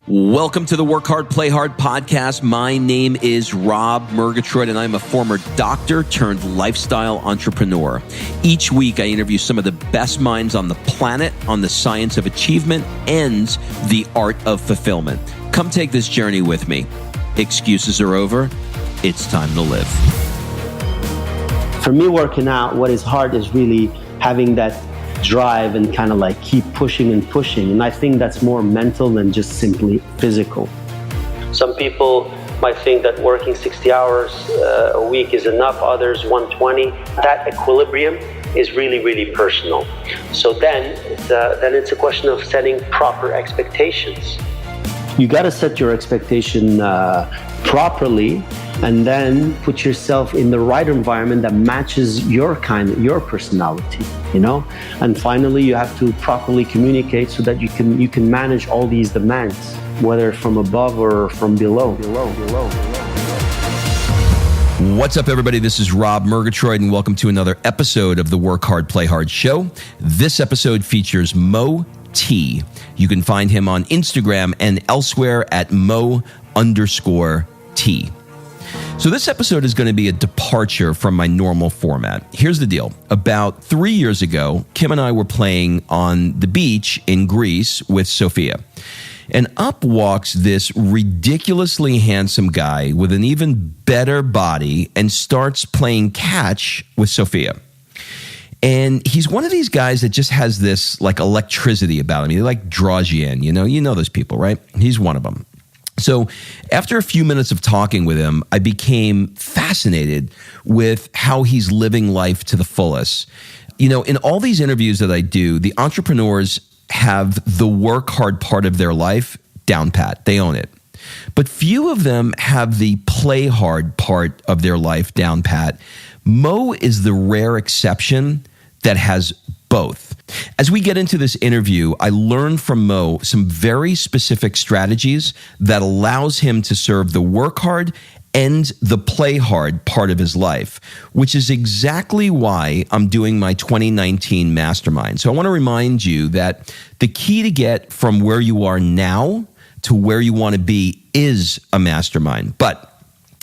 Welcome to the Work Hard, Play Hard podcast. My name is Rob Murgatroyd, and I'm a former doctor turned lifestyle entrepreneur. Each week, I interview some of the best minds on the planet on the science of achievement and the art of fulfillment. Come take this journey with me. Excuses are over. It's time to live. For me, working out, what is hard is really having that drive and kind of like keep pushing and pushing. And I think that's more mental than just simply physical. Some people might think that working 60 hours a week is enough, others 120. That equilibrium is really, really personal. So then it's a question of setting proper expectations. You got to set your expectation properly, and then put yourself in the right environment that matches your personality, And finally, you have to properly communicate so that you can manage all these demands, whether from above or from below. What's up, everybody? This is Rob Murgatroyd, and welcome to another episode of the Work Hard, Play Hard show. This episode features Mo T. You can find him on Instagram and elsewhere at Mo_T. So this episode is going to be a departure from my normal format. Here's the deal. About 3 years ago, Kim and I were playing on the beach in Greece with Sophia. And up walks this ridiculously handsome guy with an even better body and starts playing catch with Sophia. And he's one of these guys that just has this like electricity about him. He like draws you in, you know those people, right? He's one of them. So after a few minutes of talking with him, I became fascinated with how he's living life to the fullest. In all these interviews that I do, the entrepreneurs have the work hard part of their life down pat. They own it. But few of them have the play hard part of their life down pat. Mo is the rare exception that has both. As we get into this interview, I learned from Mo some very specific strategies that allows him to serve the work hard and the play hard part of his life, which is exactly why I'm doing my 2019 mastermind. So I want to remind you that the key to get from where you are now to where you want to be is a mastermind, but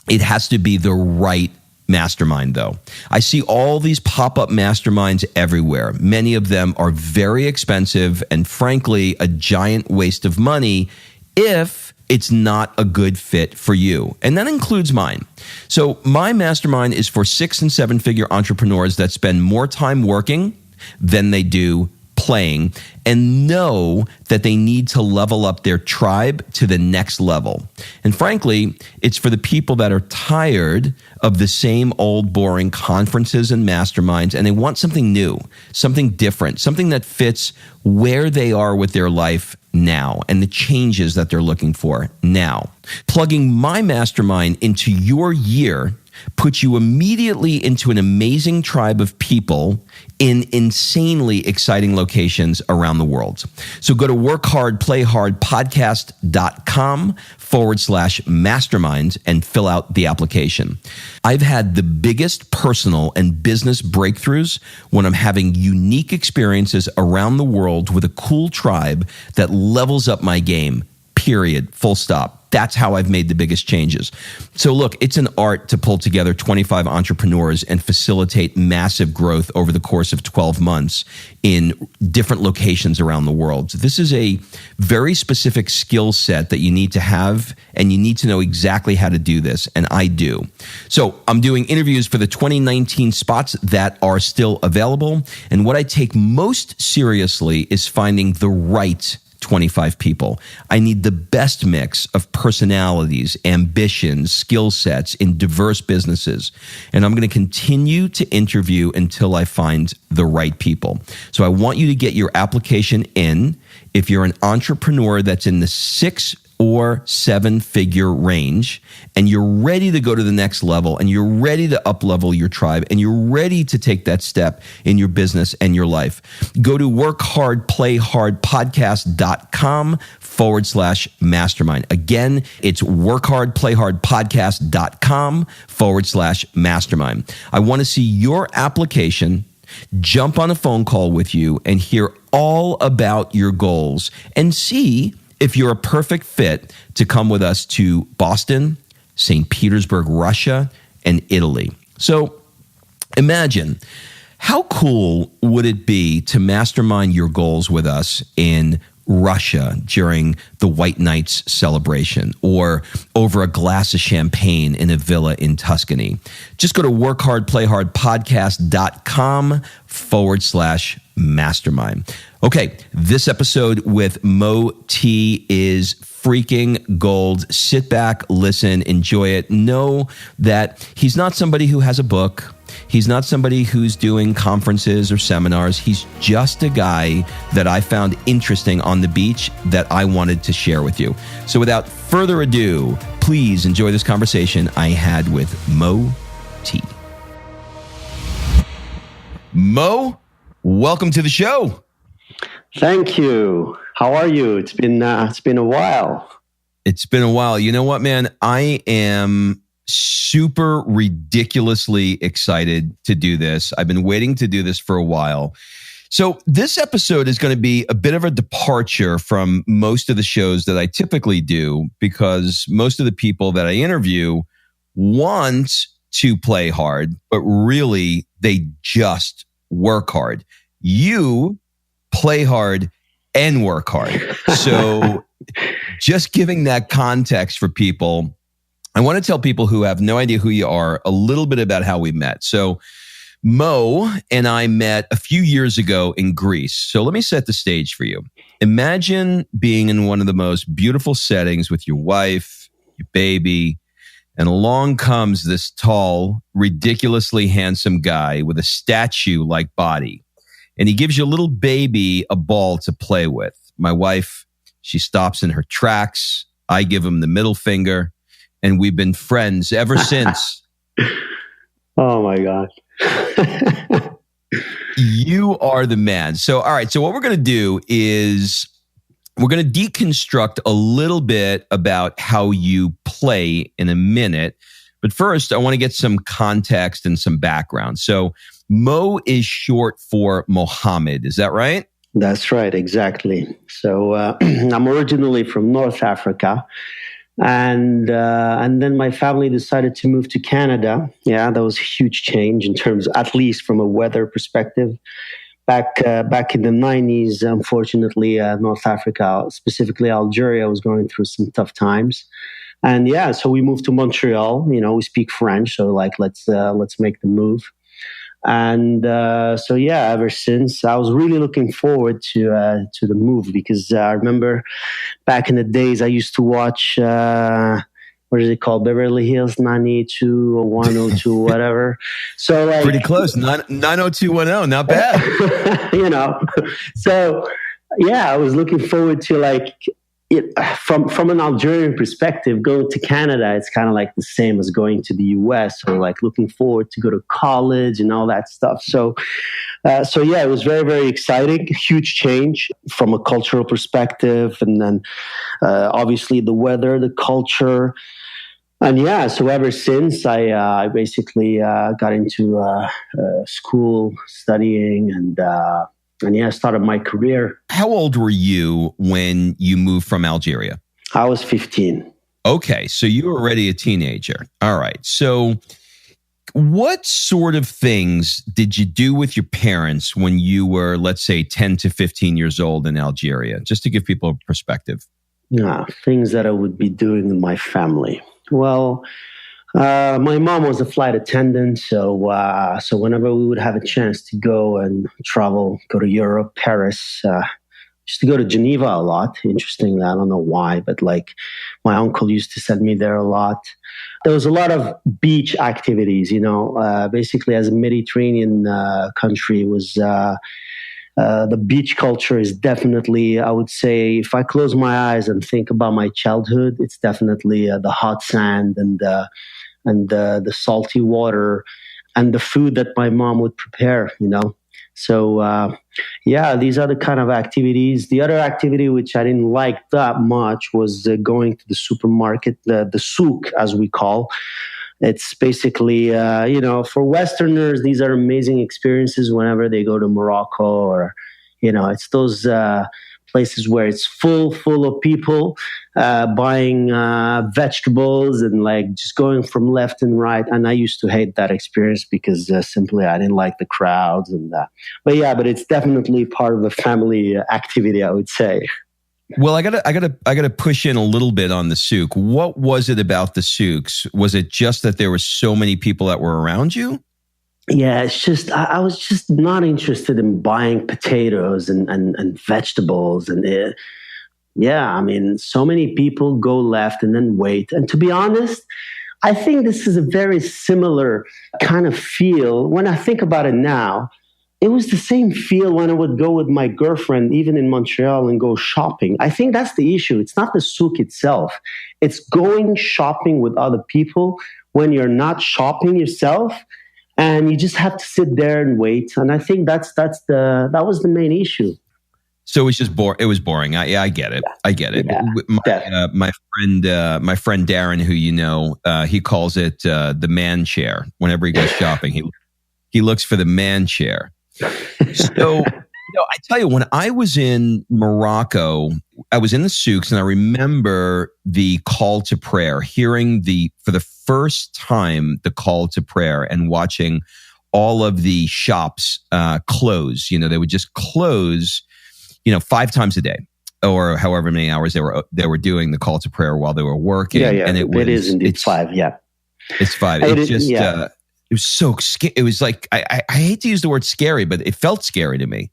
it has to be the right mastermind, though. I see all these pop-up masterminds everywhere. Many of them are very expensive and, frankly, a giant waste of money if it's not a good fit for you. And that includes mine. So my mastermind is for 6- and 7-figure entrepreneurs that spend more time working than they do playing and know that they need to level up their tribe to the next level. And frankly, it's for the people that are tired of the same old boring conferences and masterminds, and they want something new, something different, something that fits where they are with their life now and the changes that they're looking for now. Plugging my mastermind into your year puts you immediately into an amazing tribe of people in insanely exciting locations around the world. So go to workhardplayhardpodcast.com/mastermind and fill out the application. I've had the biggest personal and business breakthroughs when I'm having unique experiences around the world with a cool tribe that levels up my game, period, full stop. That's how I've made the biggest changes. So look, it's an art to pull together 25 entrepreneurs and facilitate massive growth over the course of 12 months in different locations around the world. So this is a very specific skill set that you need to have, and you need to know exactly how to do this, and I do. So I'm doing interviews for the 2019 spots that are still available, and what I take most seriously is finding the right 25 people. I need the best mix of personalities, ambitions, skill sets in diverse businesses. And I'm going to continue to interview until I find the right people. So I want you to get your application in if you're an entrepreneur that's in the 6 or 7-figure range, and you're ready to go to the next level, and you're ready to up-level your tribe, and you're ready to take that step in your business and your life. Go to workhardplayhardpodcast.com/mastermind. Again, it's workhardplayhardpodcast.com/mastermind. I want to see your application, jump on a phone call with you, and hear all about your goals and see if you're a perfect fit to come with us to Boston, St. Petersburg, Russia, and Italy. So imagine, how cool would it be to mastermind your goals with us in Russia during the White Nights celebration or over a glass of champagne in a villa in Tuscany? Just go to workhardplayhardpodcast.com/mastermind. Okay, this episode with Mo T is freaking gold. Sit back, listen, enjoy it. Know that he's not somebody who has a book. He's not somebody who's doing conferences or seminars. He's just a guy that I found interesting on the beach that I wanted to share with you. So without further ado, please enjoy this conversation I had with Mo T. Mo, welcome to the show. Thank you. How are you? It's been a while. It's been a while. You know what, man? I am super ridiculously excited to do this. I've been waiting to do this for a while. So this episode is going to be a bit of a departure from most of the shows that I typically do, because most of the people that I interview want to play hard, but really they just work hard. You play hard and work hard. So just giving that context for people, I want to tell people who have no idea who you are a little bit about how we met. So Mo and I met a few years ago in Greece. So let me set the stage for you. Imagine being in one of the most beautiful settings with your wife, your baby, and along comes this tall, ridiculously handsome guy with a statue-like body. And he gives your little baby a ball to play with. My wife, she stops in her tracks. I give him the middle finger. And we've been friends ever since. Oh my God. You are the man. So, all right. So what we're going to do is we're going to deconstruct a little bit about how you play in a minute. But first, I want to get some context and some background. So Mo is short for Mohammed. Is that right? That's right. Exactly. So I'm originally from North Africa. And then my family decided to move to Canada. Yeah, that was a huge change in terms, at least from a weather perspective. Back in the 90s, unfortunately, North Africa, specifically Algeria, was going through some tough times. And yeah, so we moved to Montreal. You know, we speak French, so like let's make the move. And so yeah, ever since I was really looking forward to the move, because I remember back in the days I used to watch what is it called, Beverly Hills 902 or 102, whatever. So like pretty close, 90210, not bad. You know, so yeah, I was looking forward to like it from an Algerian perspective. Going to Canada, it's kind of like the same as going to the US, or like looking forward to go to college and all that stuff. So yeah, it was very, very exciting. Huge change from a cultural perspective, and then obviously the weather, the culture, and yeah. So ever since, I basically got into school, studying, and yeah, I started my career. How old were you when you moved from Algeria? I was 15. Okay, so you were already a teenager. All right. So what sort of things did you do with your parents when you were, let's say, 10 to 15 years old in Algeria? Just to give people a perspective. Yeah, things that I would be doing with my family. Well, my mom was a flight attendant, so whenever we would have a chance to go and travel, go to Europe, Paris, used to go to Geneva a lot. Interestingly, I don't know why, but like my uncle used to send me there a lot. There was a lot of beach activities, you know. Basically, as a Mediterranean country, was the beach culture is definitely, I would say, if I close my eyes and think about my childhood, it's definitely the hot sand and the salty water and the food that my mom would prepare, you know. So, yeah, these are the kind of activities. The other activity, which I didn't like that much, was going to the supermarket, the souk, as we call. It's basically, you know, for Westerners, these are amazing experiences whenever they go to Morocco, or, you know, it's those places where it's full of people buying vegetables and like just going from left and right. And I used to hate that experience because simply I didn't like the crowds and that. But it's definitely part of a family activity, I would say. Well, I gotta push in a little bit on the souk. What was it about the souks? Was it just that there were so many people that were around you? Yeah, it's just I was just not interested in buying potatoes and vegetables yeah, I mean, so many people go left and then wait. And to be honest, I think this is a very similar kind of feel. When I think about it now, it was the same feel when I would go with my girlfriend, even in Montreal, and go shopping. I think that's the issue. It's not the souk itself. It's going shopping with other people when you're not shopping yourself, and you just have to sit there and wait. And I think that was the main issue. So it was just It was boring. I get it. I get it. Yeah, my friend Darren, who you know, he calls it the man chair. Whenever he goes shopping, he looks for the man chair. So, I tell you, when I was in Morocco, I was in the souks, and I remember the call to prayer, hearing for the first time the call to prayer, and watching all of the shops close. They would just close, 5 times a day, or however many hours they were doing the call to prayer while they were working. Yeah, and it is indeed 5. Yeah, it's 5. It's just. Yeah. It was so scary. It was like, I hate to use the word scary, but it felt scary to me.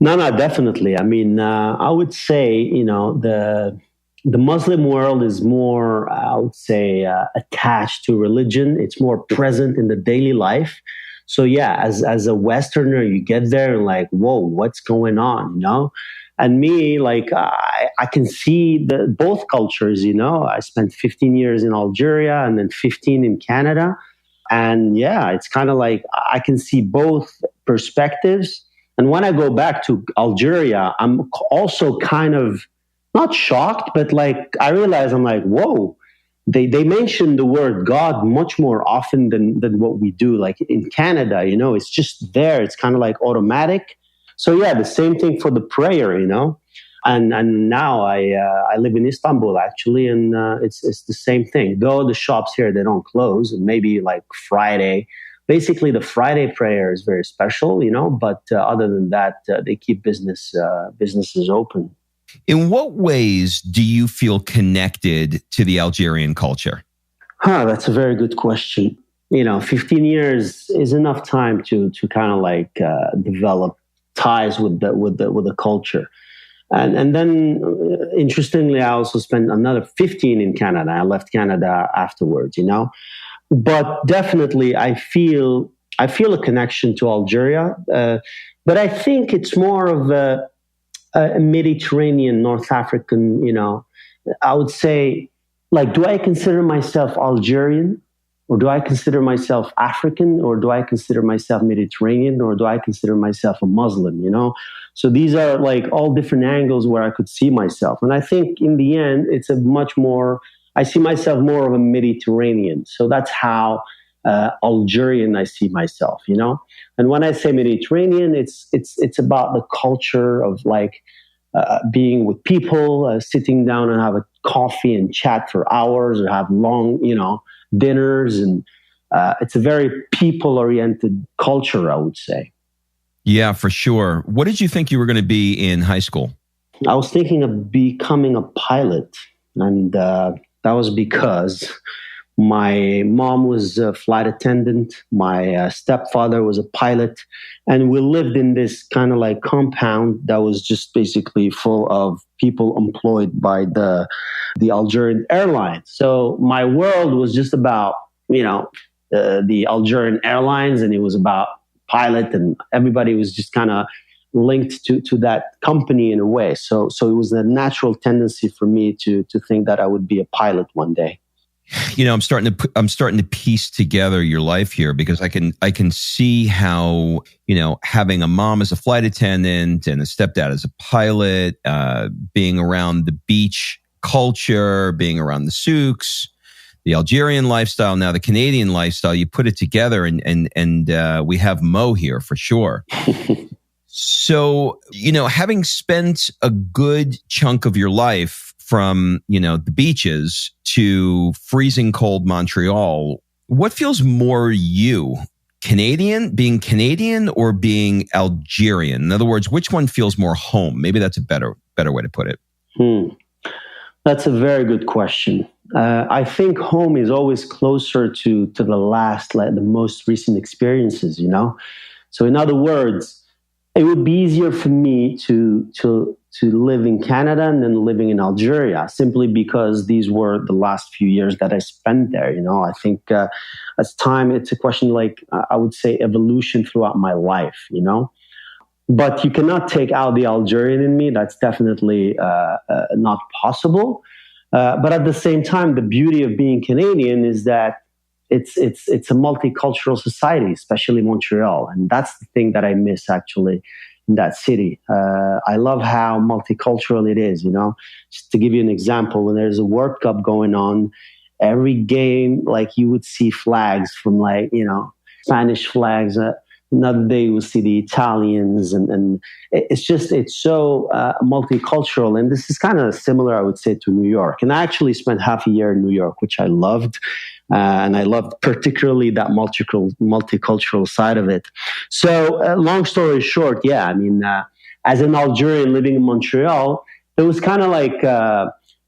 No, definitely. I mean, I would say, the Muslim world is more, I would say, attached to religion. It's more present in the daily life. So yeah, as a Westerner, you get there and like, whoa, what's going on, And me, like, I can see both cultures, I spent 15 years in Algeria and then 15 in Canada. And yeah, it's kind of like I can see both perspectives. And when I go back to Algeria, I'm also kind of not shocked, but like I realize I'm like, whoa, they mention the word God much more often than what we do. Like in Canada, it's just there. It's kind of like automatic. So yeah, the same thing for the prayer, And now I live in Istanbul actually, and it's the same thing. Though the shops here, they don't close, and maybe like Friday. Basically, the Friday prayer is very special, But other than that, they keep businesses open. In what ways do you feel connected to the Algerian culture? That's a very good question. 15 years is enough time to kind of like develop ties with the culture. And then, interestingly, I also spent another 15 in Canada. I left Canada afterwards, But definitely, I feel a connection to Algeria. But I think it's more of a Mediterranean, North African, I would say, like, do I consider myself Algerian? Or do I consider myself African? Or do I consider myself Mediterranean? Or do I consider myself a Muslim, So these are like all different angles where I could see myself. And I think in the end, it's I see myself more of a Mediterranean. So that's how Algerian I see myself, And when I say Mediterranean, it's about the culture of like being with people, sitting down and have a coffee and chat for hours or have long, dinners. And it's a very people-oriented culture, I would say. Yeah, for sure. What did you think you were going to be in high school? I was thinking of becoming a pilot. And that was because my mom was a flight attendant. My stepfather was a pilot. And we lived in this kind of like compound that was just basically full of people employed by the Algerian airlines. So my world was just about, the Algerian airlines, and it was about pilot, and everybody was just kind of linked to that company in a way. So it was a natural tendency for me to think that I would be a pilot one day. I'm starting to piece together your life here, because I can see how, having a mom as a flight attendant and a stepdad as a pilot, being around the beach culture, being around the souks, the Algerian lifestyle, now the Canadian lifestyle, you put it together and we have Mo here for sure. So, having spent a good chunk of your life from, the beaches to freezing cold Montreal, what feels more you? Being Canadian or being Algerian? In other words, which one feels more home? Maybe that's a better way to put it. That's a very good question. I think home is always closer to the most recent experiences, So in other words, it would be easier for me to live in Canada than living in Algeria, simply because these were the last few years that I spent there. I think as time, it's a question like, I would say, evolution throughout my life, But you cannot take out the Algerian in me. That's definitely not possible. But at the same time, the beauty of being Canadian is that it's a multicultural society, especially Montreal, and that's the thing that I miss actually in that city. I love how multicultural it is. Just to give you an example, when there's a World Cup going on, every game, like, you would see flags from Spanish flags. Another day we'll see the Italians, and it's so multicultural. And this is kind of similar, I would say, to New York. And I actually spent half a year in New York, which I loved. And I loved particularly that multicultural side of it. So long story short, as an Algerian living in Montreal, it was kind of like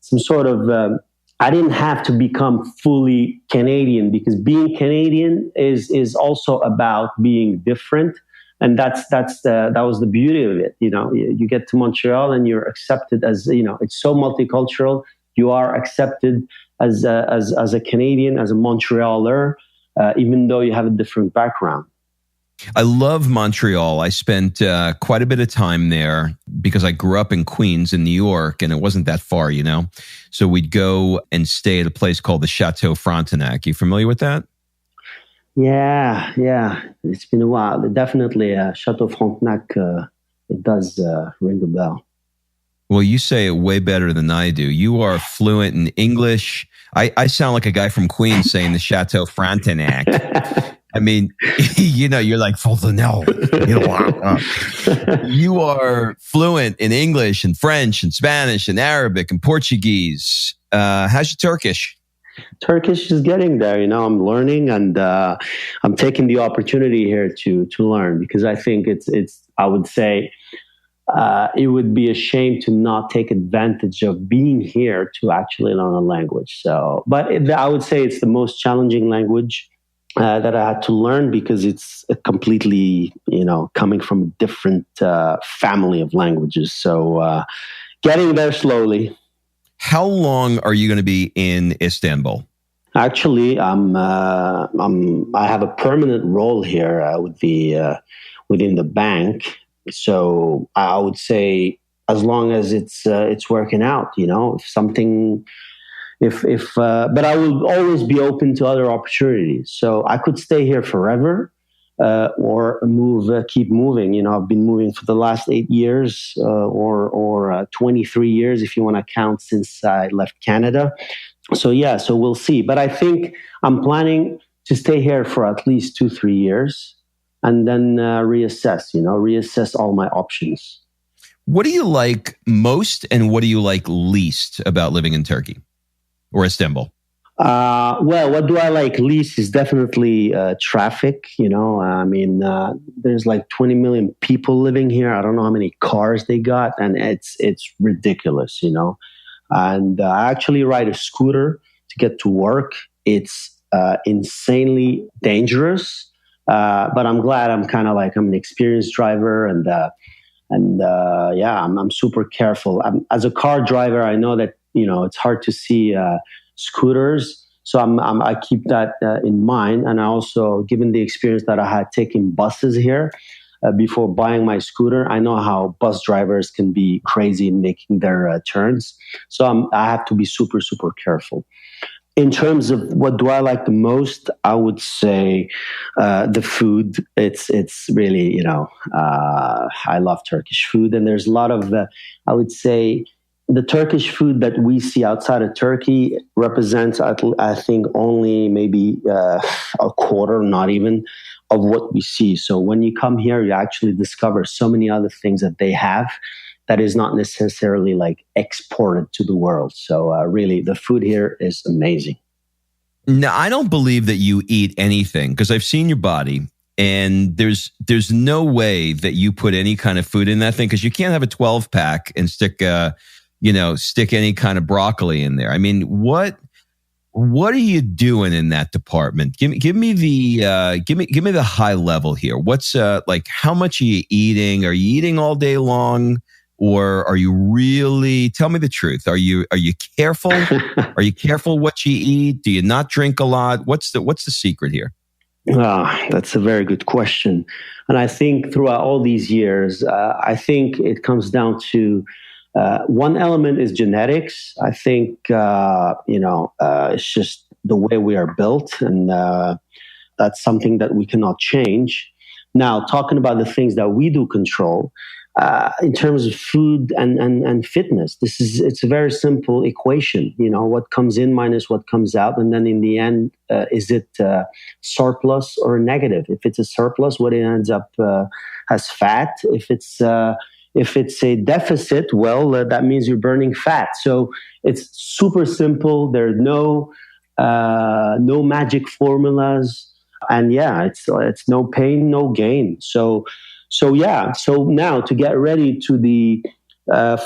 some sort of... I didn't have to become fully Canadian, because being Canadian is also about being different, and that was the beauty of it. You get to Montreal and you're accepted as it's so multicultural. You are accepted as a Canadian, as a Montrealer, even though you have a different background. I love Montreal. I spent quite a bit of time there because I grew up in Queens in New York, and it wasn't that far, So we'd go and stay at a place called the Chateau Frontenac. You familiar with that? Yeah. It's been a while. Definitely, Chateau Frontenac, it does ring a bell. Well, you say it way better than I do. You are fluent in English. I sound like a guy from Queens saying the Chateau Frontenac. I mean, you're like, you are fluent in English and French and Spanish and Arabic and Portuguese. How's your Turkish? Turkish is getting there. I'm learning, and I'm taking the opportunity here to learn, because I think I would say, it would be a shame to not take advantage of being here to actually learn a language. But I would say it's the most challenging language that I had to learn, because it's completely, coming from a different family of languages. So getting there slowly. How long are you going to be in Istanbul? Actually, I have a permanent role here within the bank. So I would say, as long as it's working out, but I will always be open to other opportunities. So I could stay here forever, or keep moving. I've been moving for the last 8 years, or 23 years, if you want to count, since I left Canada. So we'll see. But I think I'm planning to stay here for at least 2-3 years, and then reassess all my options. What do you like most, and what do you like least about living in Turkey or Istanbul? Well, what do I like least is definitely traffic. There's like 20 million people living here. I don't know how many cars they got, and it's ridiculous, And I actually ride a scooter to get to work. It's insanely dangerous. But I'm glad I'm an experienced driver, and I'm super careful. As a car driver, I know that it's hard to see scooters, so I keep that in mind. And I also, given the experience that I had taking buses here before buying my scooter, I know how bus drivers can be crazy in making their turns. So I have to be super, super careful. In terms of what do I like the most, I would say the food. It's really, I love Turkish food. And there's a lot of, I would say, the Turkish food that we see outside of Turkey represents, I think, only maybe a quarter, not even, of what we see. So when you come here, you actually discover so many other things that they have that is not necessarily like exported to the world. So really, the food here is amazing. No, I don't believe that you eat anything because I've seen your body, and there's no way that you put any kind of food in that thing, because you can't have a 12-pack and stick any kind of broccoli in there. I mean, what are you doing in that department? Give me the high level here. What's like, how much are you eating? Are you eating all day long? Or are you really, tell me the truth. Are you careful? Are you careful what you eat? Do you not drink a lot? What's the secret here? That's a very good question. And I think throughout all these years, I think it comes down to one element is genetics. I think, it's just the way we are built, and that's something that we cannot change. Now, talking about the things that we do control, in terms of food and fitness, it's a very simple equation. What comes in minus what comes out, and then in the end, is it surplus or negative? If it's a surplus, what it ends up as fat. If it's a deficit, well, that means you're burning fat. So it's super simple. There are no magic formulas, and it's no pain, no gain. So now to get ready to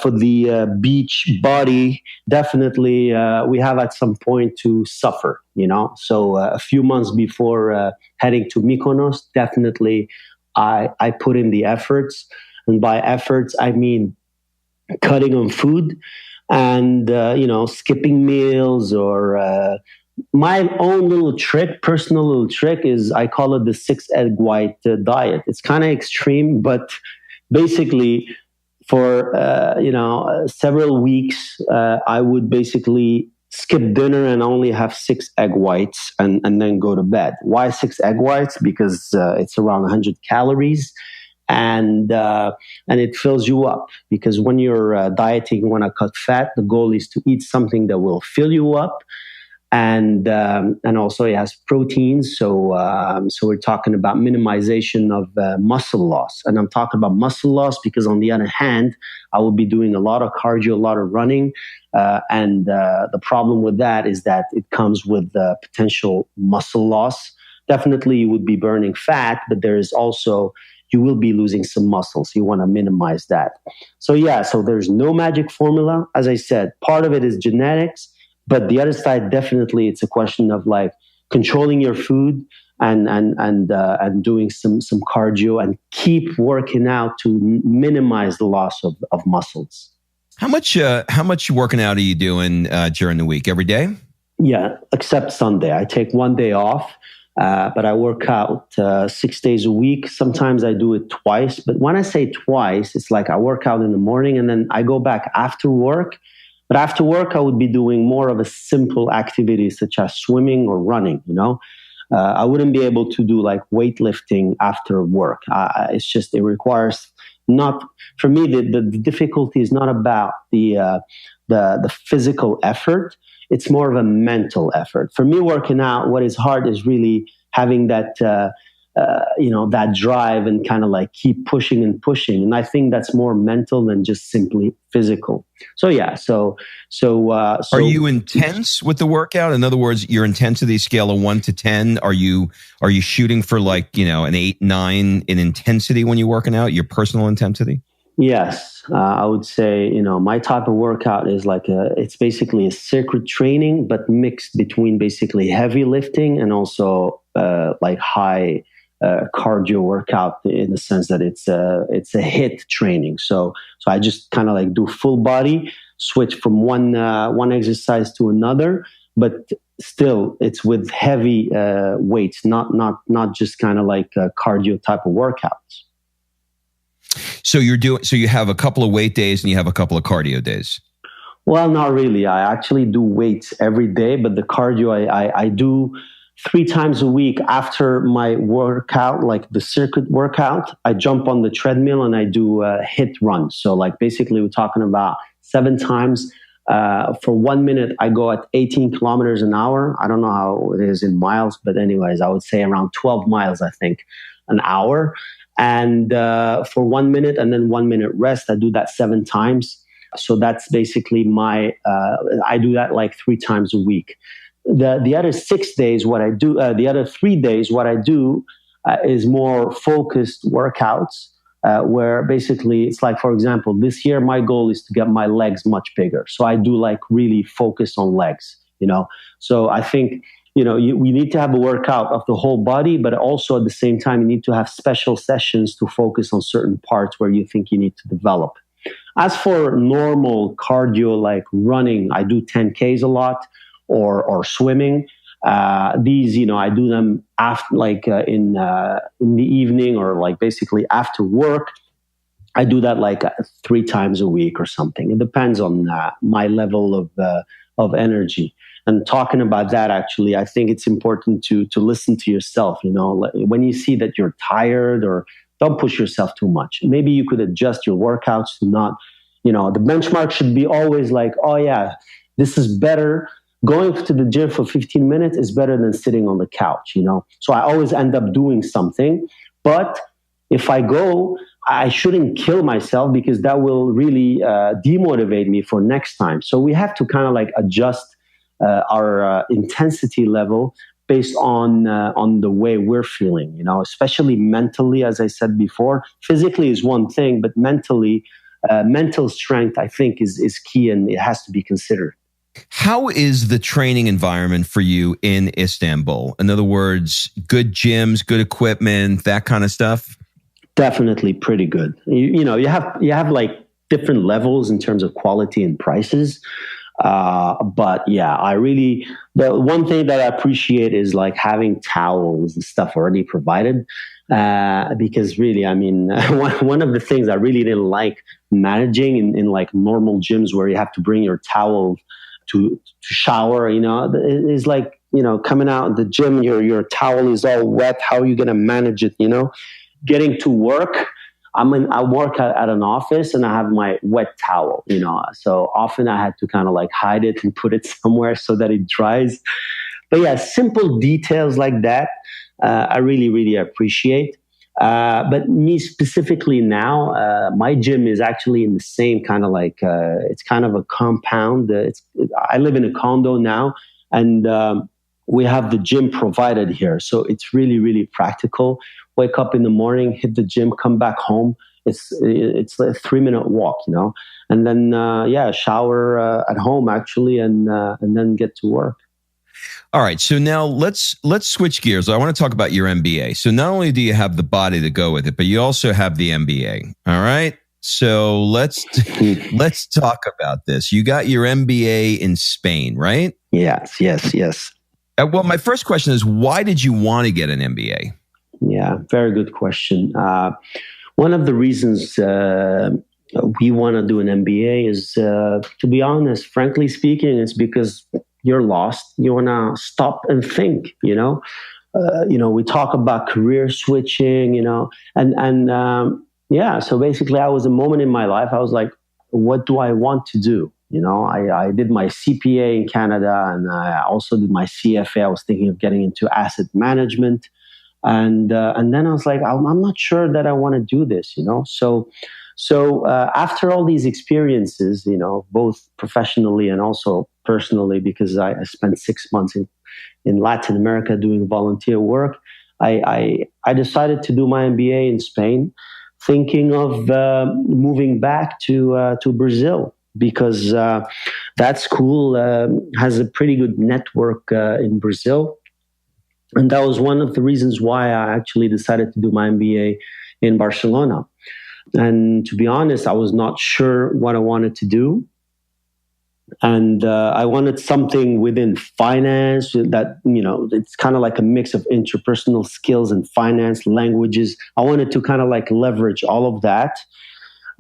for the beach body, definitely we have at some point to suffer, So a few months before heading to Mykonos, definitely I put in the efforts. And by efforts, I mean cutting on food and, skipping meals, or my own personal little trick is I call it the 6 egg white diet. It's kind of extreme, but basically for, several weeks, I would basically skip dinner and only have 6 egg whites and then go to bed. Why 6 egg whites? Because it's around 100 calories. And it fills you up, because when you're dieting, you want to cut fat. The goal is to eat something that will fill you up, and also it has proteins. So we're talking about minimization of muscle loss, and I'm talking about muscle loss because on the other hand, I will be doing a lot of cardio, a lot of running, and the problem with that is that it comes with potential muscle loss. Definitely, you would be burning fat, but there is also you will be losing some muscle. So you want to minimize that. So there's no magic formula. As I said, part of it is genetics, but the other side, definitely it's a question of like controlling your food and doing some cardio and keep working out to minimize the loss of muscles. How much working out are you doing during the week? Every day? Yeah, except Sunday. I take one day off. But I work out 6 days a week. Sometimes I do it twice. But when I say twice, it's like I work out in the morning and then I go back after work. But after work, I would be doing more of a simple activity such as swimming or running, I wouldn't be able to do like weightlifting after work. It requires not, for me, the difficulty is not about the physical effort. It's more of a mental effort. For me, working out, what is hard is really having that, that drive and kind of like keep pushing and pushing. And I think that's more mental than just simply physical. So are you intense with the workout? In other words, your intensity scale of 1 to 10, are you shooting for like, an 8, 9 in intensity when you're working out, your personal intensity? Yes, I would say, my type of workout is like it's basically a circuit training, but mixed between basically heavy lifting and also like high cardio workout, in the sense that it's a HIIT training. So I just kind of like do full body, switch from one exercise to another, but still it's with heavy weights, not just kind of like cardio type of workouts. So you have a couple of weight days and you have a couple of cardio days. Well, not really. I actually do weights every day, but the cardio I do 3 times a week after my workout, like the circuit workout. I jump on the treadmill and I do a HIIT run. So like basically we're talking about 7 times For 1 minute, I go at 18 kilometers an hour. I don't know how it is in miles, but anyways, I would say around 12 miles, I think, an hour. And for 1 minute and then 1 minute rest, I do that 7 times. So that's basically I do that like 3 times a week. The other 6 days, the other 3 days, what I do is more focused workouts. Where basically it's like, for example, this year my goal is to get my legs much bigger. So I do like really focus on legs, So I think, we need to have a workout of the whole body, but also at the same time, you need to have special sessions to focus on certain parts where you think you need to develop. As for normal cardio, like running, I do 10Ks a lot or swimming. These, I do them after, in the evening or like basically after work. I do that like 3 times a week or something. It depends on my level of energy. And talking about that, actually, I think it's important to listen to yourself. When you see that you're tired, or don't push yourself too much. Maybe you could adjust your workouts to not, the benchmark should be always like, oh yeah, this is better. Going to the gym for 15 minutes is better than sitting on the couch, So I always end up doing something. But if I go, I shouldn't kill myself, because that will really demotivate me for next time. So we have to kind of like adjust our intensity level based on the way we're feeling, especially mentally, as I said before. Physically is one thing, but mentally, mental strength, I think, is key, and it has to be considered. How is the training environment for you in Istanbul? In other words, good gyms, good equipment, that kind of stuff? Definitely pretty good. You have like different levels in terms of quality and prices. But yeah, the one thing that I appreciate is like having towels and stuff already provided. Because really, I mean, one of the things I really didn't like managing in like normal gyms where you have to bring your towel to shower, is like, coming out of the gym, your towel is all wet. How are you going to manage it? Getting to work, I work at an office and I have my wet towel, so often I had to kind of like hide it and put it somewhere so that it dries. But yeah, simple details like that, I really, really appreciate. But me specifically now, my gym is actually in the same kind of like, it's kind of a compound. I live in a condo now, and we have the gym provided here. So it's really, really practical. Wake up in the morning, hit the gym, come back home. It's a 3-minute walk, and then, shower at home actually, and then get to work. All right. So now let's switch gears. I want to talk about your MBA. So not only do you have the body to go with it, but you also have the MBA. All right. So let's talk about this. You got your MBA in Spain, right? Yes. Well, my first question is, why did you want to get an MBA? Yeah, very good question. One of the reasons we want to do an MBA is, to be honest, frankly speaking, it's because you're lost. You want to stop and think, we talk about career switching, so basically I was a moment in my life, I was like, what do I want to do? I did my CPA in Canada, and I also did my CFA. I was thinking of getting into asset management. And then I was like, I'm not sure that I want to do this, So after all these experiences, both professionally and also personally, because I spent 6 months in Latin America doing volunteer work, I decided to do my MBA in Spain, thinking of moving back to Brazil, because that school has a pretty good network in Brazil. And that was one of the reasons why I actually decided to do my MBA in Barcelona. And to be honest, I was not sure what I wanted to do. And I wanted something within finance that, it's kind of like a mix of interpersonal skills and finance, languages. I wanted to kind of like leverage all of that.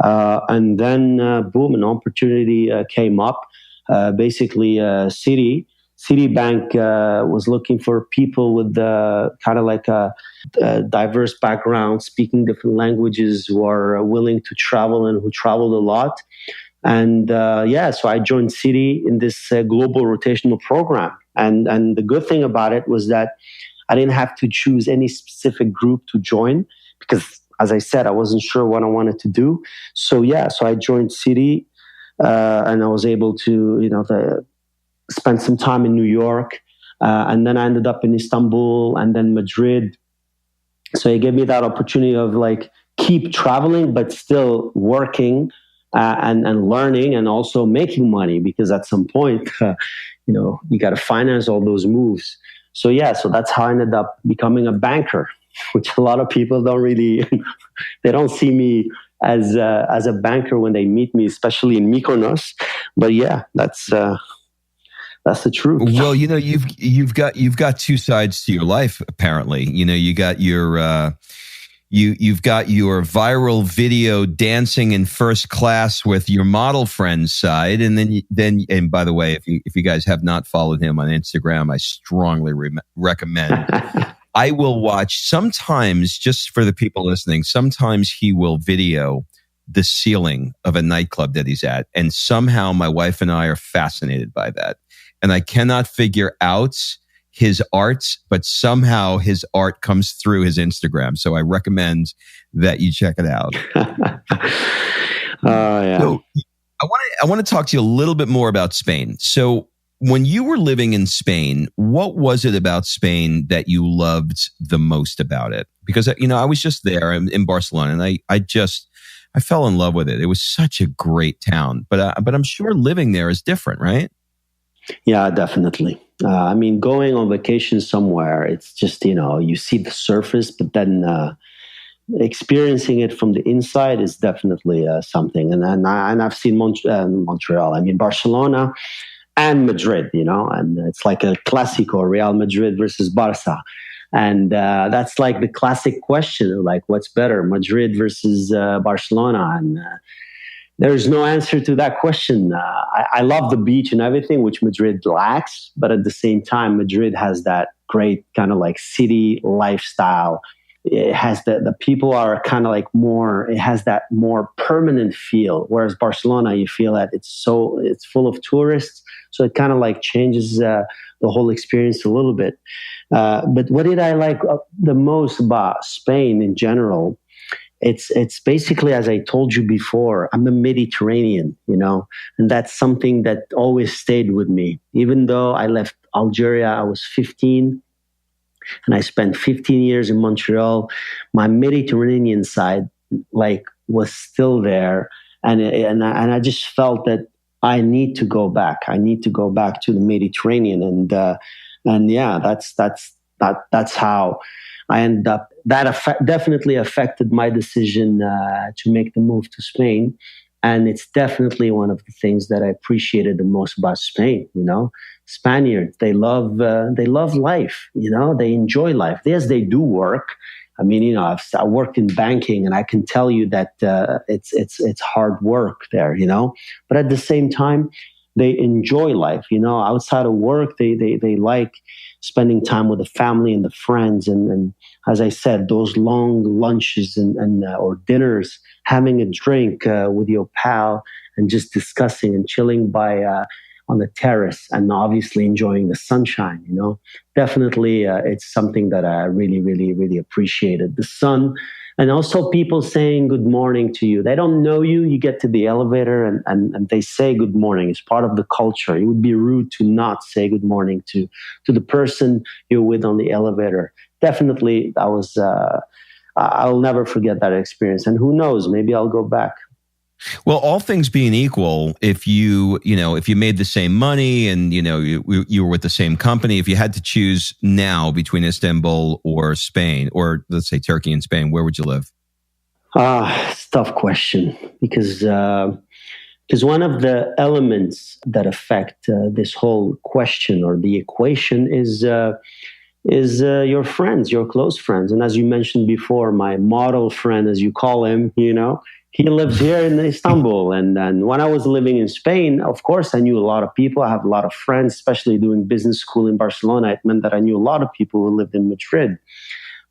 And then, boom, an opportunity came up. Basically, Citibank was looking for people with kind of like a diverse background, speaking different languages, who are willing to travel and who traveled a lot. And so I joined Citi in this global rotational program. And the good thing about it was that I didn't have to choose any specific group to join because, as I said, I wasn't sure what I wanted to do. So I joined Citi, and I was able to, spend some time in New York, and then I ended up in Istanbul and then Madrid. So it gave me that opportunity of like keep traveling, but still working and learning and also making money, because at some point, you got to finance all those moves. So that's how I ended up becoming a banker, which a lot of people don't really, they don't see me as a banker when they meet me, especially in Mykonos. But that's the truth. Well, you've got two sides to your life. Apparently, you got your you've got your viral video dancing in first class with your model friend's side, and then and by the way, if you guys have not followed him on Instagram, I strongly recommend. I will watch sometimes, just for the people listening. Sometimes he will video the ceiling of a nightclub that he's at, and somehow my wife and I are fascinated by that. And I cannot figure out his art, but somehow his art comes through his Instagram. So I recommend that you check it out. So I want to talk to you a little bit more about Spain. So when you were living in Spain, what was it about Spain that you loved the most about it? Because, I was just there in Barcelona, and I fell in love with it. It was such a great town, but I'm sure living there is different, right? Yeah, definitely. Going on vacation somewhere, it's just, you see the surface, but then experiencing it from the inside is definitely something. And I've seen Montreal, Barcelona and Madrid, and it's like a Clásico, Real Madrid versus Barca. And that's like the classic question, like what's better, Madrid versus Barcelona? And there's no answer to that question. I love the beach and everything, which Madrid lacks. But at the same time, Madrid has that great kind of like city lifestyle. It has the people are kind of like more, it has that more permanent feel. Whereas Barcelona, you feel that it's full of tourists. So it kind of like changes the whole experience a little bit. But what did I like the most about Spain in general? It's basically, as I told you before, I'm a Mediterranean, and that's something that always stayed with me. Even though I left Algeria, I was 15, and I spent 15 years in Montreal. My Mediterranean side, was still there, and I just felt that I need to go back. I need to go back to the Mediterranean, that's how I ended up. That definitely affected my decision to make the move to Spain. And it's definitely one of the things that I appreciated the most about Spain. Spaniards, they love life. They enjoy life. Yes, they do work. I worked in banking, and I can tell you that it's hard work there. But at the same time, they enjoy life. Outside of work, they like spending time with the family and the friends, and as I said, those long lunches and or dinners, having a drink with your pal and just discussing and chilling on the terrace, and obviously enjoying the sunshine. Definitely, it's something that I really, really, really appreciated. The sun, and also people saying good morning to you. They don't know you. You get to the elevator and they say good morning. It's part of the culture. It would be rude to not say good morning to the person you're with on the elevator. Definitely, I'll never forget that experience. And who knows, maybe I'll go back. Well, all things being equal, if you made the same money and, you were with the same company, if you had to choose now between Istanbul or Spain, or let's say Turkey and Spain, where would you live? It's a tough question because one of the elements that affect this whole question or the equation is your friends, your close friends. And as you mentioned before, my model friend, as you call him, he lives here in Istanbul. And when I was living in Spain, of course, I knew a lot of people. I have a lot of friends, especially doing business school in Barcelona. It meant that I knew a lot of people who lived in Madrid.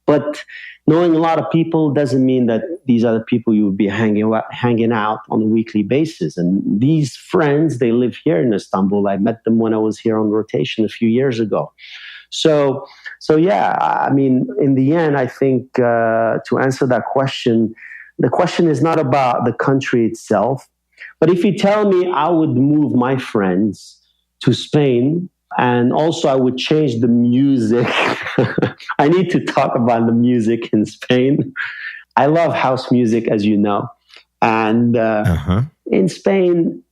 But knowing a lot of people doesn't mean that these are the people you would be hanging out on a weekly basis. And these friends, they live here in Istanbul. I met them when I was here on rotation a few years ago. So yeah, I mean, in the end, I think to answer that question, the question is not about the country itself. But if you tell me I would move my friends to Spain, and also I would change the music. I need to talk about the music in Spain. I love house music, as you know. And in Spain,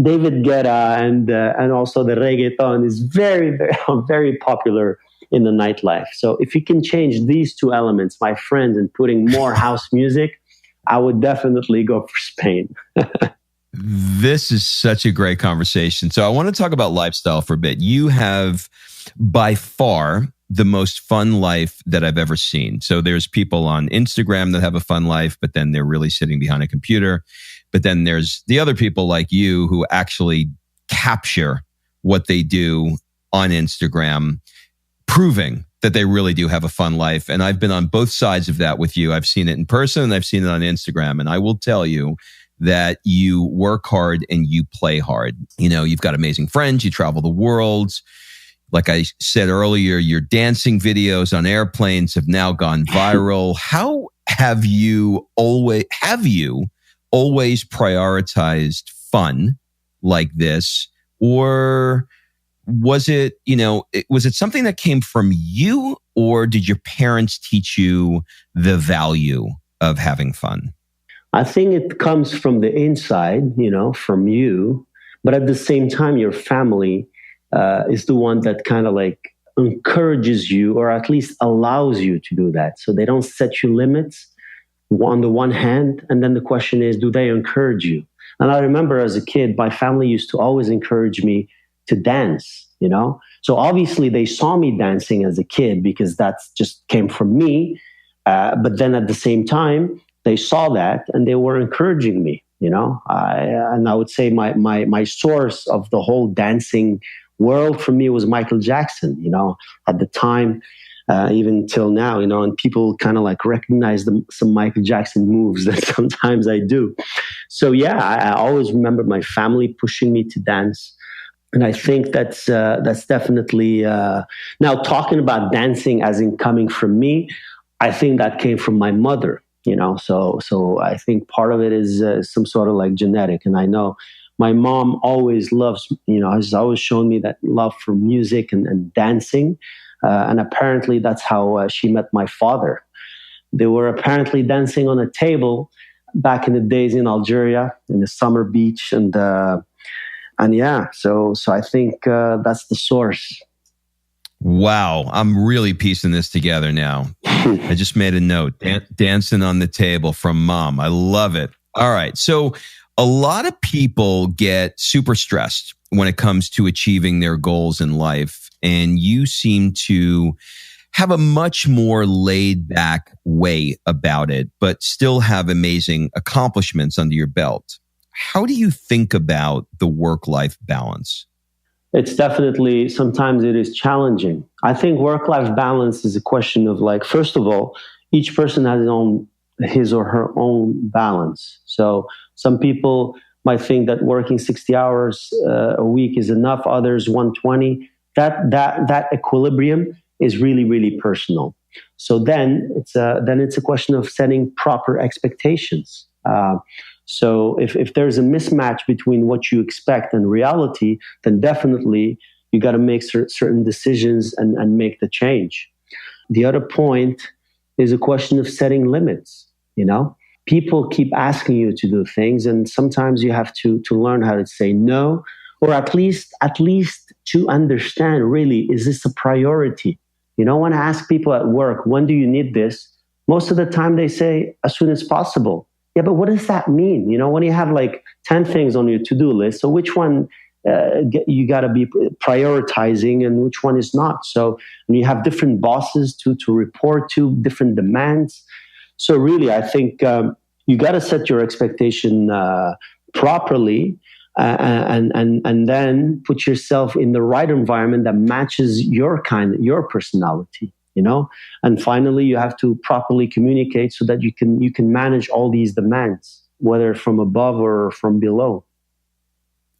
David Guetta and also the reggaeton is very, very, very popular in the nightlife. So if you can change these two elements, my friends, and putting more house music, I would definitely go for Spain. This is such a great conversation. So I want to talk about lifestyle for a bit. You have by far the most fun life that I've ever seen. So there's people on Instagram that have a fun life, but then they're really sitting behind a computer. But then there's the other people like you who actually capture what they do on Instagram, proving that they really do have a fun life. And I've been on both sides of that with you. I've seen it in person and I've seen it on Instagram. And I will tell you that you work hard and you play hard. You know, you've got amazing friends, you travel the world. Like I said earlier, your dancing videos on airplanes have now gone viral. How have you always prioritized fun like this? Or was it something that came from you, or did your parents teach you the value of having fun? I think it comes from the inside, from you. But at the same time, your family is the one that kind of like encourages you, or at least allows you to do that. So they don't set you limits on the one hand. And then the question is, do they encourage you? And I remember as a kid, my family used to always encourage me to dance, So obviously they saw me dancing as a kid because that just came from me. But then at the same time, they saw that and they were encouraging me, and I would say my source of the whole dancing world for me was Michael Jackson, at the time, even till now, and people kind of like recognize some Michael Jackson moves that sometimes I do. So yeah, I always remember my family pushing me to dance. And I think that's definitely, now talking about dancing as in coming from me, I think that came from my mother. So I think part of it is some sort of like genetic. And I know my mom always loves, has always shown me that love for music and dancing. And apparently that's how she met my father. They were apparently dancing on a table back in the days in Algeria, in the summer beach. And yeah, so I think that's the source. Wow, I'm really piecing this together now. I just made a note. Dancing on the table from mom. I love it. All right. So a lot of people get super stressed when it comes to achieving their goals in life. And you seem to have a much more laid back way about it, but still have amazing accomplishments under your belt. How do you think about the work-life balance? It's definitely, sometimes it is challenging. I think work-life balance is a question of like, first of all, each person has his or her own balance. So some people might think that working 60 hours a week is enough, others 120. That equilibrium is really, really personal. So then it's a question of setting proper expectations. So if there's a mismatch between what you expect and reality, then definitely you got to make certain decisions and make the change. The other point is a question of setting limits. People keep asking you to do things, and sometimes you have to learn how to say no, or at least to understand, really, is this a priority? When I ask people at work, when do you need this? Most of the time they say as soon as possible. Yeah, but what does that mean? When you have like 10 things on your to-do list, so which one you got to be prioritizing and which one is not? So when you have different bosses to report to, different demands. So really, I think you got to set your expectation properly and then put yourself in the right environment that matches your personality. And finally, you have to properly communicate so that you can manage all these demands, whether from above or from below.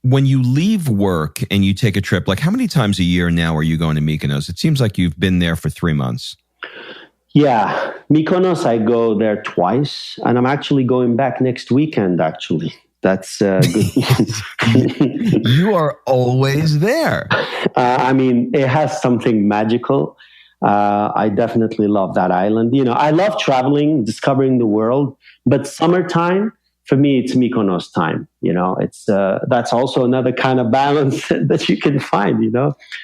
When you leave work and you take a trip, like how many times a year now are you going to Mykonos? It seems like you've been there for 3 months. Yeah, Mykonos, I go there twice, and I'm actually going back next weekend, actually. That's good. You are always there. It has something magical. I definitely love that island. I love traveling, discovering the world, but summertime, for me, it's Mykonos time. It's that's also another kind of balance that you can find.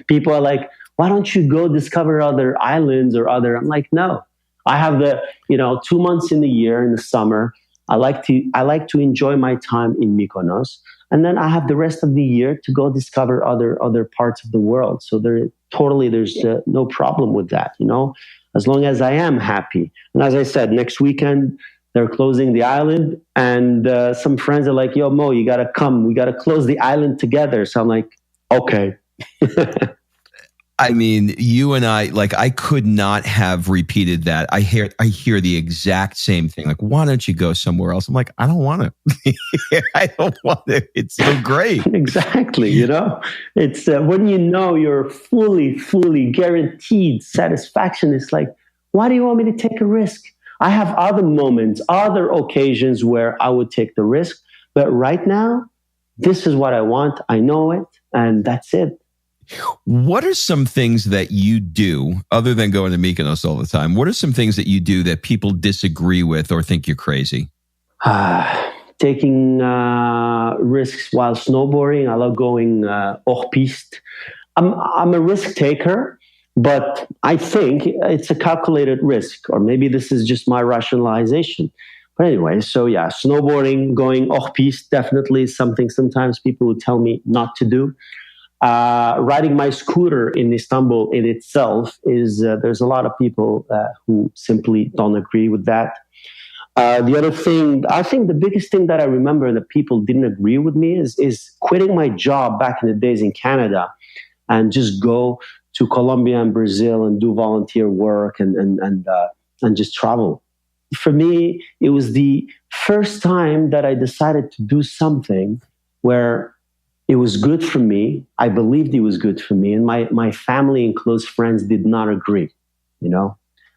People are like, why don't you go discover other islands or other? I'm like, no, I have the 2 months in the year in the summer. I like to enjoy my time in Mykonos, and then I have the rest of the year to go discover other parts of the world. So there's no problem with that. As long as I am happy. And as I said, next weekend, they're closing the island, and some friends are like, yo, Mo, you got to come. We got to close the island together. So I'm like, okay. I mean, you and I could not have repeated that. I hear the exact same thing. Like, why don't you go somewhere else? I'm like, I don't want to. I don't want to. It's so great. Exactly. It's when you're fully guaranteed satisfaction. It's like, why do you want me to take a risk? I have other moments, other occasions where I would take the risk. But right now, this is what I want. I know it. And that's it. What are some things that you do, other than going to Mykonos all the time? What are some things that you do that people disagree with or think you're crazy? Taking risks while snowboarding. I love going hors-piste. I'm a risk taker. But I think it's a calculated risk, or maybe this is just my rationalization. But anyway, so yeah, snowboarding, going off-piste, definitely something sometimes people would tell me not to do. Riding my scooter in Istanbul in itself is, there's a lot of people who simply don't agree with that. The other thing, I think the biggest thing that I remember that people didn't agree with me is quitting my job back in the days in Canada and just go to Colombia and Brazil and do volunteer work and just travel. For me, it was the first time that I decided to do something where it was good for me. I believed it was good for me. And my family and close friends did not agree.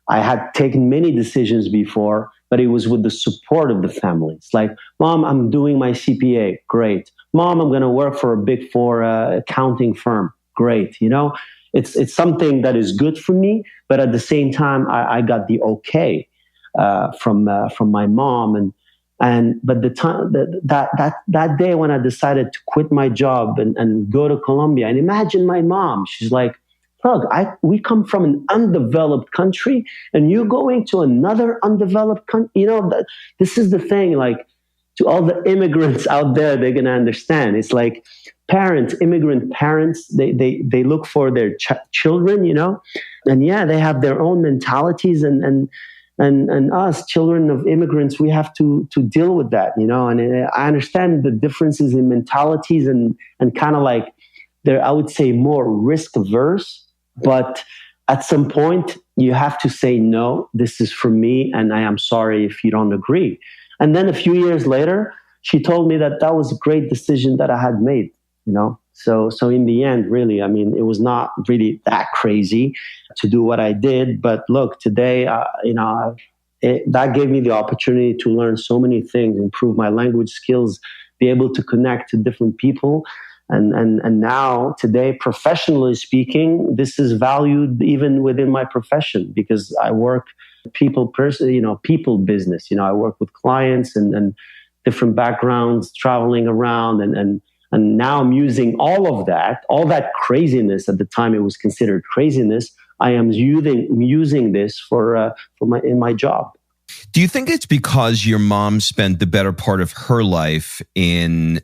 I had taken many decisions before, but it was with the support of the family. It's like, Mom, I'm doing my CPA. Great. Mom, I'm going to work for a Big Four accounting firm. Great. It's something that is good for me, but at the same time, I got the okay from my mom, but the time that day when I decided to quit my job and go to Colombia, and imagine my mom, she's like, look, we come from an undeveloped country, and you're going to another undeveloped country. This is the thing. Like, to all the immigrants out there, they're gonna understand. It's like immigrant parents, they look for their children, and yeah, they have their own mentalities, and us children of immigrants, we have to deal with that, and I understand the differences in mentalities and kind of like they're, I would say, more risk averse, but at some point you have to say, no, this is for me, and I am sorry if you don't agree. And then a few years later, she told me that was a great decision that I had made. So in the end, really, it was not really that crazy to do what I did. But look, today, that gave me the opportunity to learn so many things, improve my language skills, be able to connect to different people. And now today, professionally speaking, this is valued even within my profession because I work people business. I work with clients and different backgrounds, traveling around, and now I'm using all that craziness. At the time, it was considered craziness. I am using this in my job. Do you think it's because your mom spent the better part of her life in,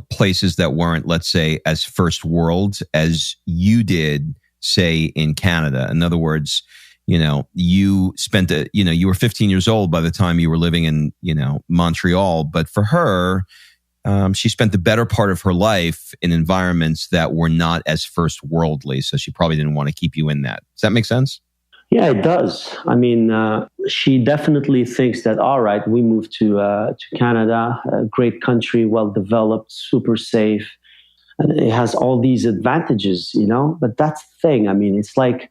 places that weren't, let's say, as first world as you did, say, in Canada? In other words, you spent you were 15 years old by the time you were living in, Montreal. But for her, she spent the better part of her life in environments that were not as first worldly. So she probably didn't want to keep you in that. Does that make sense? Yeah, it does. I mean, she definitely thinks that, all right, we moved to Canada, a great country, well developed, super safe, and it has all these advantages, you know. But that's the thing. I mean, it's like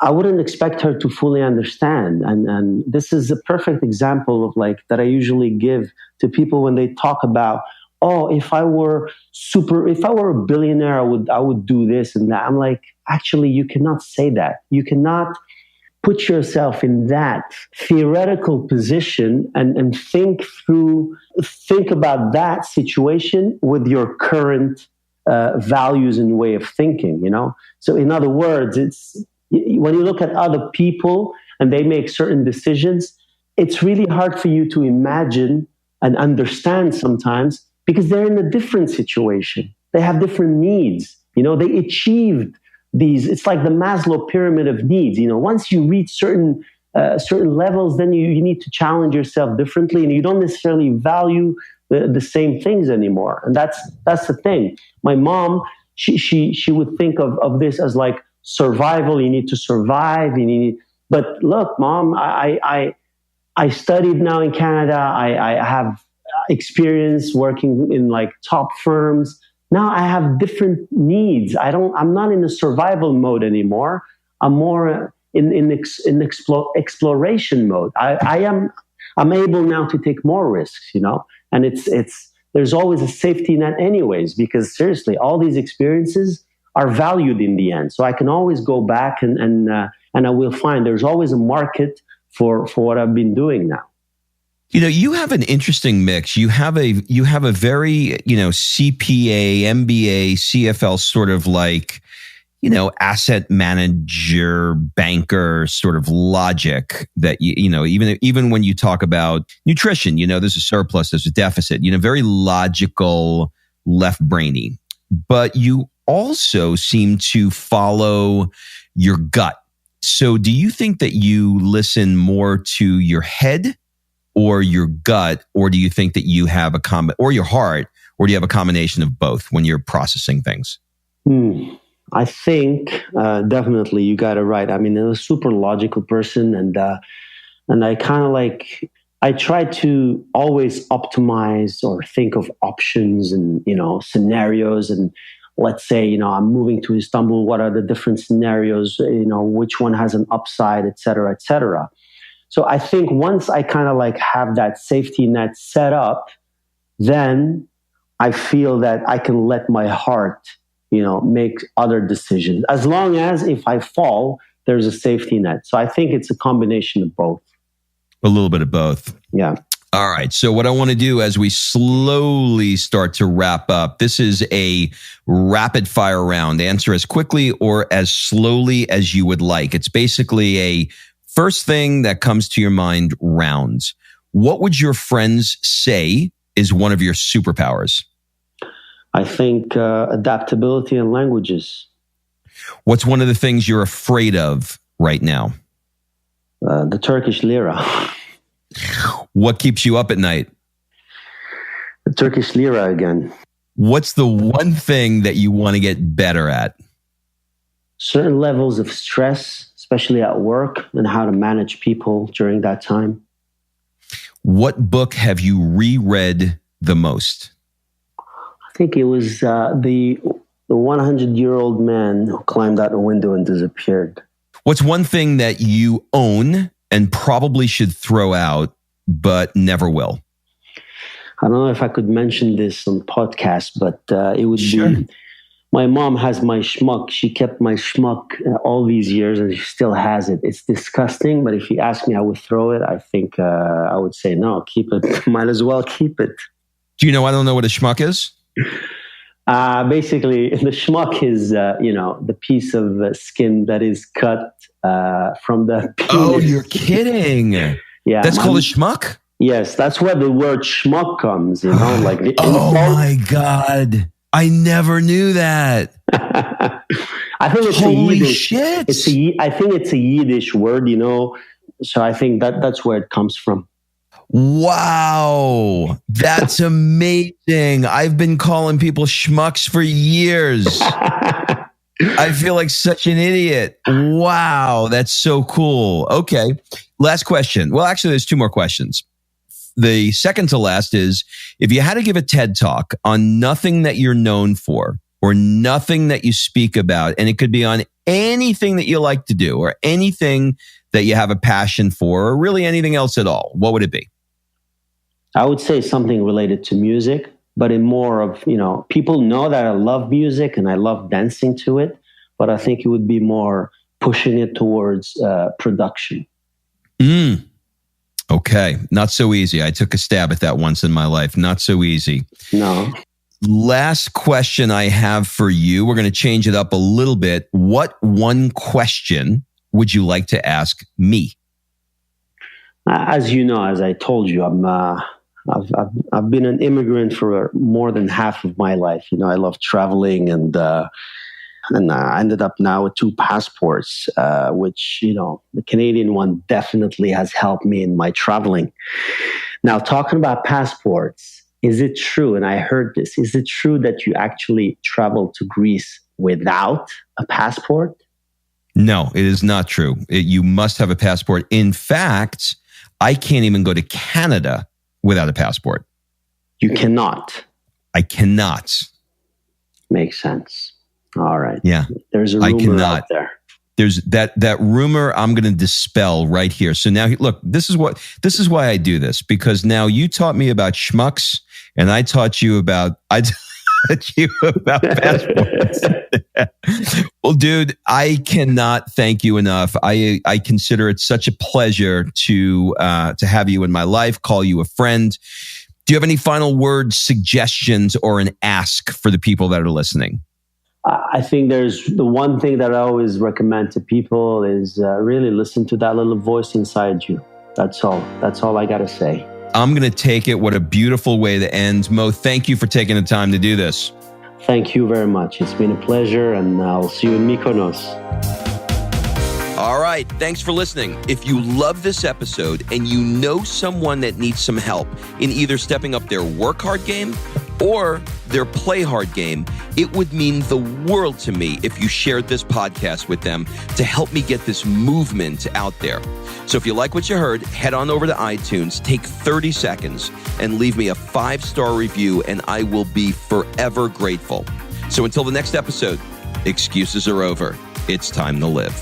I wouldn't expect her to fully understand, and this is a perfect example of like that I usually give to people when they talk about, oh, if I were a billionaire, I would do this and that. I'm like, actually, you cannot say that. You cannot put yourself in that theoretical position and think about that situation with your current values and way of thinking, you know? So in other words, it's when you look at other people and they make certain decisions, it's really hard for you to imagine and understand sometimes because they're in a different situation. They have different needs. You know, they achieved these. It's like the Maslow pyramid of needs. You know, once you reach certain levels, then you need to challenge yourself differently, and you don't necessarily value the same things anymore. And that's the thing. My mom, she would think of this as like survival. You need to survive. But look, Mom, I studied now in Canada. I have experience working in like top firms. Now I have different needs. I'm not in a survival mode anymore. I'm more in exploration mode. I'm able now to take more risks, you know, and there's always a safety net anyways, because seriously, all these experiences are valued in the end. So I can always go back and I will find there's always a market for what I've been doing now. You know, you have an interesting mix. You have a very, you know, CPA, MBA, CFL sort of like, you know, asset manager, banker sort of logic that, you know, even when you talk about nutrition, you know, there's a surplus, there's a deficit, you know, very logical, left brainy. But you also seem to follow your gut. So do you think that you listen more to your head or your gut, or do you think that you have or your heart, or do you have a combination of both when you're processing things? I think definitely you got it right. I mean, I'm a super logical person, and I kind of like, I try to always optimize or think of options and, you know, scenarios. And let's say, you know, I'm moving to Istanbul. What are the different scenarios? You know, which one has an upside, et cetera, et cetera. So I think once I kind of like have that safety net set up, then I feel that I can let my heart, you know, make other decisions. As long as if I fall, there's a safety net. So I think it's a combination of both. A little bit of both. Yeah. All right. So what I want to do as we slowly start to wrap up, this is a rapid fire round. Answer as quickly or as slowly as you would like. It's basically a first thing that comes to your mind rounds. What would your friends say is one of your superpowers? I think adaptability in languages. What's one of the things you're afraid of right now? The Turkish lira. What keeps you up at night? The Turkish lira again. What's the one thing that you want to get better at? Certain levels of stress, especially at work, and how to manage people during that time. What book have you reread the most? I think it was the 100-year-old man who climbed out a window and disappeared. What's one thing that you own and probably should throw out, but never will? I don't know if I could mention this on podcast, but it would be, my mom has my schmuck. She kept my schmuck all these years and she still has it. It's disgusting, but if you ask me, I would throw it. I think I would say, no, keep it. Might as well keep it. Do you know I don't know what a schmuck is? Basically, the schmuck is, you know, the piece of skin that is cut from the penis. Oh, you're kidding. Yeah. That's called a schmuck? Yes, that's where the word schmuck comes, you know, like the oh my God. I never knew that. I think it's Holy a Yiddish. Shit. I think it's a Yiddish word, you know. So I think that's where it comes from. Wow. That's amazing. I've been calling people schmucks for years. I feel like such an idiot. Wow, that's so cool. Okay, last question. Well, actually, there's two more questions. The second to last is, if you had to give a TED Talk on nothing that you're known for or nothing that you speak about, and it could be on anything that you like to do or anything that you have a passion for or really anything else at all, what would it be? I would say something related to music, but in more of, people know that I love music and I love dancing to it, but I think it would be more pushing it towards production. Okay. Not so easy. I took a stab at that once in my life. Not so easy. No. Last question I have for you. We're going to change it up a little bit. What one question would you like to ask me? As you know, as I told you, I've been an immigrant for more than half of my life. I love traveling, and I ended up now with 2 passports, which, the Canadian one definitely has helped me in my traveling. Now, talking about passports, is it true, and I heard this, is it true that you actually traveled to Greece without a passport? No, it is not true. You must have a passport. In fact, I can't even go to Canada without a passport. You cannot? I cannot. Makes sense. All right. Yeah. There's a rumor out there. There's that rumor I'm going to dispel right here. So now, look, this is why I do this, because now you taught me about schmucks and I taught you about passports. Well, dude, I cannot thank you enough. I consider it such a pleasure to have you in my life, call you a friend. Do you have any final words, suggestions, or an ask for the people that are listening? I think there's the one thing that I always recommend to people is really listen to that little voice inside you. That's all. That's all I got to say. I'm going to take it. What a beautiful way to end. Mo, thank you for taking the time to do this. Thank you very much. It's been a pleasure, and I'll see you in Mykonos. All right. Thanks for listening. If you love this episode and you know someone that needs some help in either stepping up their work hard game or their play hard game, it would mean the world to me if you shared this podcast with them to help me get this movement out there. So if you like what you heard, head on over to iTunes, take 30 seconds and leave me a 5-star review, and I will be forever grateful. So until the next episode, excuses are over. It's time to live.